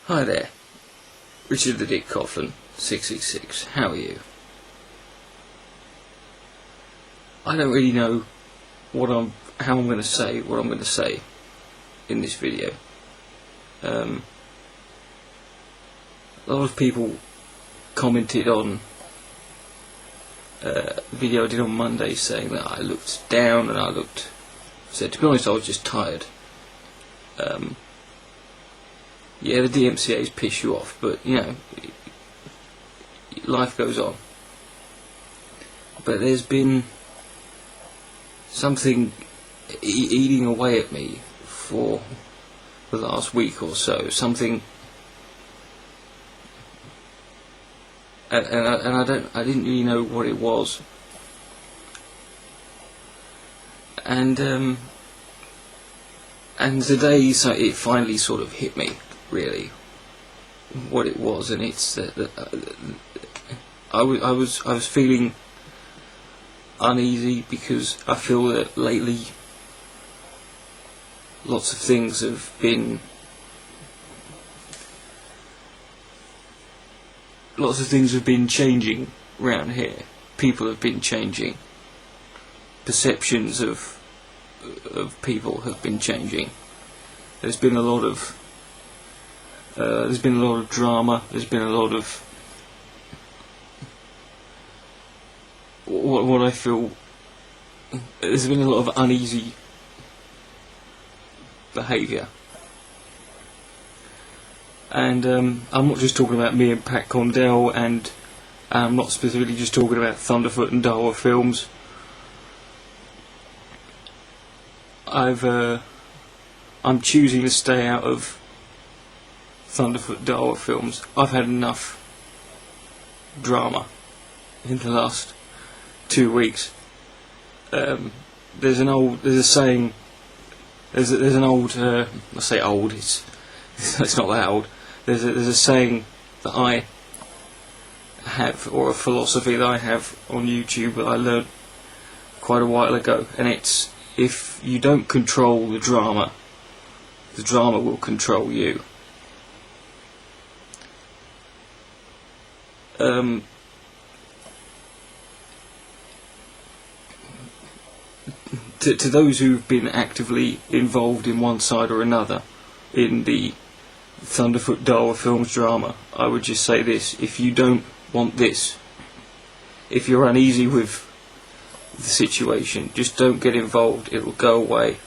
Hi there, Richard the Dick Coughlin, 666. How are you? I don't really know how I'm going to say what I'm going to say in this video. A lot of people commented on a video I did on Monday saying that I looked down and said, to be honest, I was just tired. Yeah, the DMCA's piss you off, but you know, life goes on. But there's been something eating away at me for the last week or so. Something, and I didn't really know what it was. And today, it finally sort of hit me, really, what it was, and it's that I was feeling uneasy because I feel that lately lots of things have been changing around here. People have been changing. Perceptions of people have been changing. There's been a lot of drama. There's been a lot of what I feel. There's been a lot of uneasy behaviour, and I'm not just talking about me and Pat Condell, and I'm not specifically just talking about Thunderfoot and Dawa Films. I'm choosing to stay out of Thunderfoot Dawa Films. I've had enough drama in the last 2 weeks. There's a saying. There's an old. I say old. It's not that old. There's a saying that I have, or a philosophy that I have on YouTube that I learned quite a while ago, and it's: if you don't control the drama will control you. To those who've been actively involved in one side or another in the Thunderfoot Dawa Films drama, I would just say this: if you don't want this, if you're uneasy with the situation, just don't get involved. It'll go away.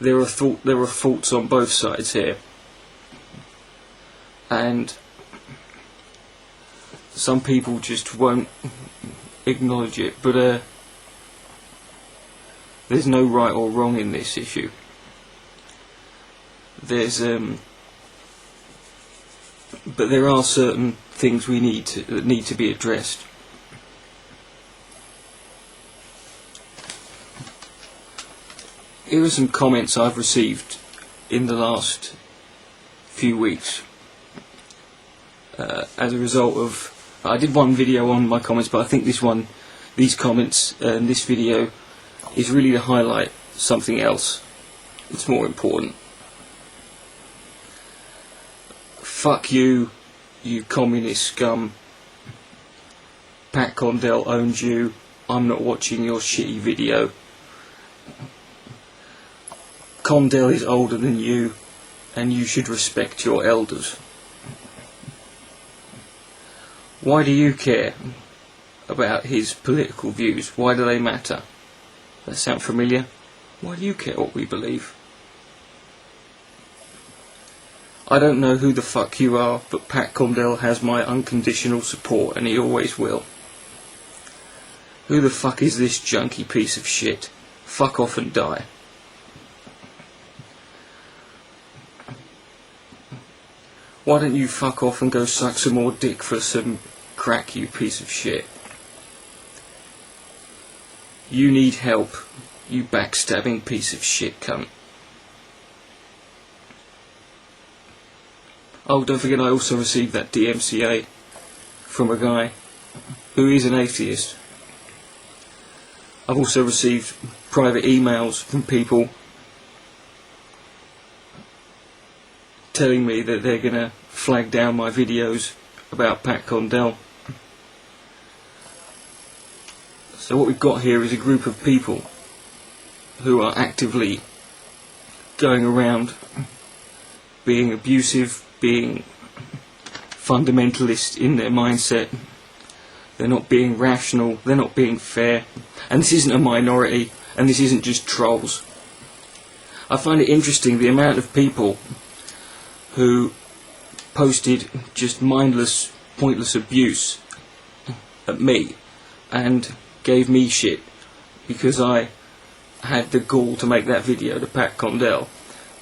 There are faults on both sides here, and some people just won't acknowledge it. But there's no right or wrong in this issue. But there are certain things that need to be addressed. Here are some comments I've received in the last few weeks as a result of. I did one video on my comments, but I think these comments and this video is really to highlight something else. It's more important. Fuck you, you communist scum. Pat Condell owns you. I'm not watching your shitty video. Condell is older than you, and you should respect your elders. Why do you care about his political views? Why do they matter? That sound familiar? Why do you care what we believe? I don't know who the fuck you are, but Pat Condell has my unconditional support, and he always will. Who the fuck is this junky piece of shit? Fuck off and die. Why don't you fuck off and go suck some more dick for some crack, you piece of shit? You need help, you backstabbing piece of shit cunt. Oh, don't forget, I also received that DMCA from a guy who is an atheist. I've also received private emails from people telling me that they're going to flag down my videos about Pat Condell. So what we've got here is a group of people who are actively going around being abusive, being fundamentalist in their mindset. They're not being rational, they're not being fair, and this isn't a minority, and this isn't just trolls. I find it interesting the amount of people who posted just mindless, pointless abuse at me and gave me shit because I had the gall to make that video to Pat Condell,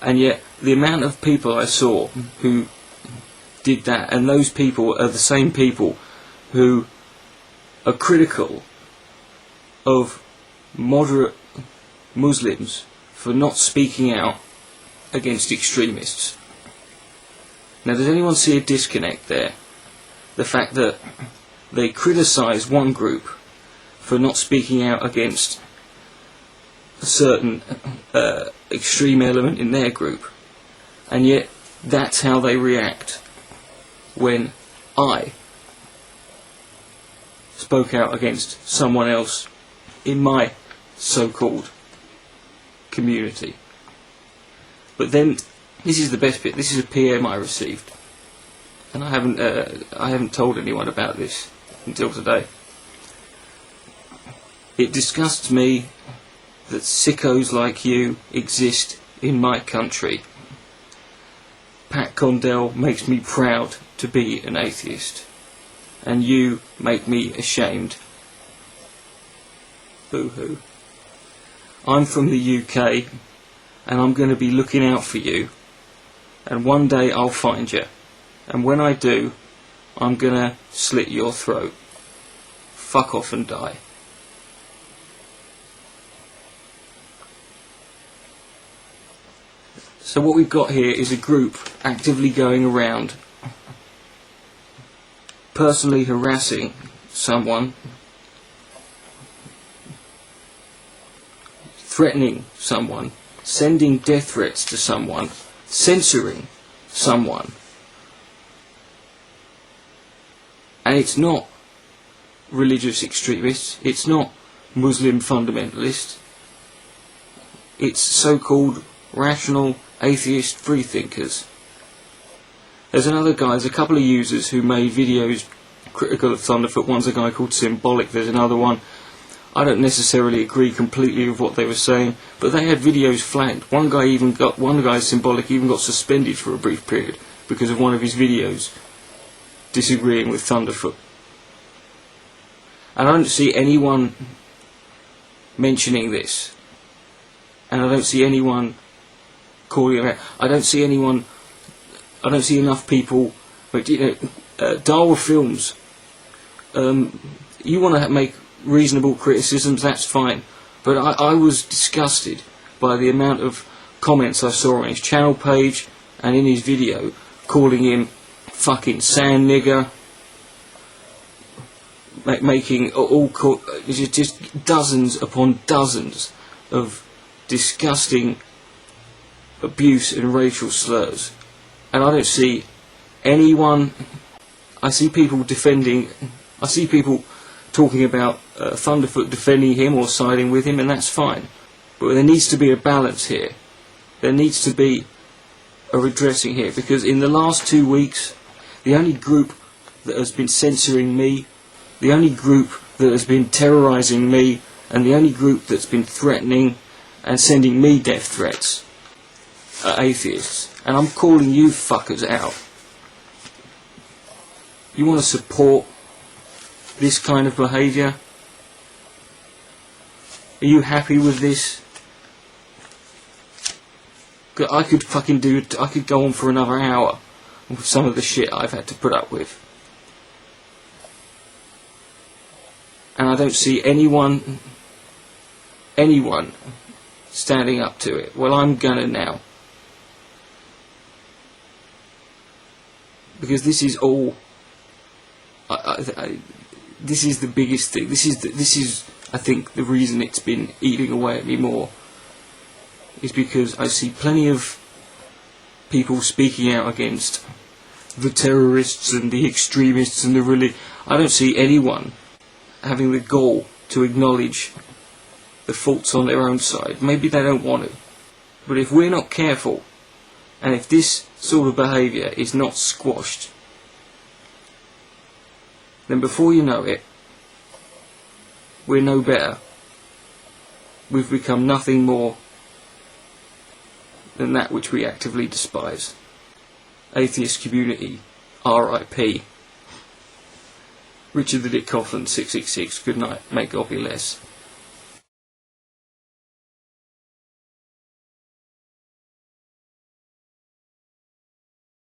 and yet the amount of people I saw who did that, and those people are the same people who are critical of moderate Muslims for not speaking out against extremists. Now, does anyone see a disconnect there? The fact that they criticise one group for not speaking out against a certain extreme element in their group, and yet that's how they react when I spoke out against someone else in my so-called community. But then, this is the best bit. This is a PM I received, and I haven't told anyone about this until today. It disgusts me that sickos like you exist in my country. Pat Condell makes me proud to be an atheist, and you make me ashamed. Boo-hoo. I'm from the UK, and I'm going to be looking out for you, and one day I'll find you, and when I do, I'm going to slit your throat. Fuck off and die. So what we've got here is a group actively going around personally harassing someone, threatening someone, sending death threats to someone, censoring someone. And it's not religious extremists, it's not Muslim fundamentalists, it's so-called rational atheist freethinkers. There's another guy, there's a couple of users who made videos critical of Thunderfoot. One's a guy called Symbolic, there's another one. I don't necessarily agree completely with what they were saying, but they had videos flagged. One guy, Symbolic, even got suspended for a brief period because of one of his videos disagreeing with Thunderfoot. And I don't see anyone mentioning this, and I don't see anyone calling it out. I don't see enough people. But Dawa Films, you want to make reasonable criticisms, that's fine, but I was disgusted by the amount of comments I saw on his channel page and in his video calling him fucking sand nigger, making just dozens upon dozens of disgusting abuse and racial slurs. And I don't see anyone. I see people talking about Thunderfoot defending him or siding with him, and that's fine. But there needs to be a balance here. There needs to be a redressing here, because in the last 2 weeks, the only group that has been censoring me, the only group that has been terrorising me, and the only group that's been threatening and sending me death threats are atheists. And I'm calling you fuckers out. You want to support this kind of behaviour? Are you happy with this? I could go on for another hour with some of the shit I've had to put up with. And I don't see anyone standing up to it. Well, I'm gonna now. Because this is all. This is the biggest thing. This is I think the reason it's been eating away at me more is because I see plenty of people speaking out against the terrorists and the extremists and I don't see anyone having the gall to acknowledge the faults on their own side. Maybe they don't want to. But if we're not careful, and if this sort of behaviour is not squashed, then before you know it, we're no better. We've become nothing more than that which we actively despise. Atheist community, R.I.P. Richard the Dick Coughlin, 666. Good night. May God be less.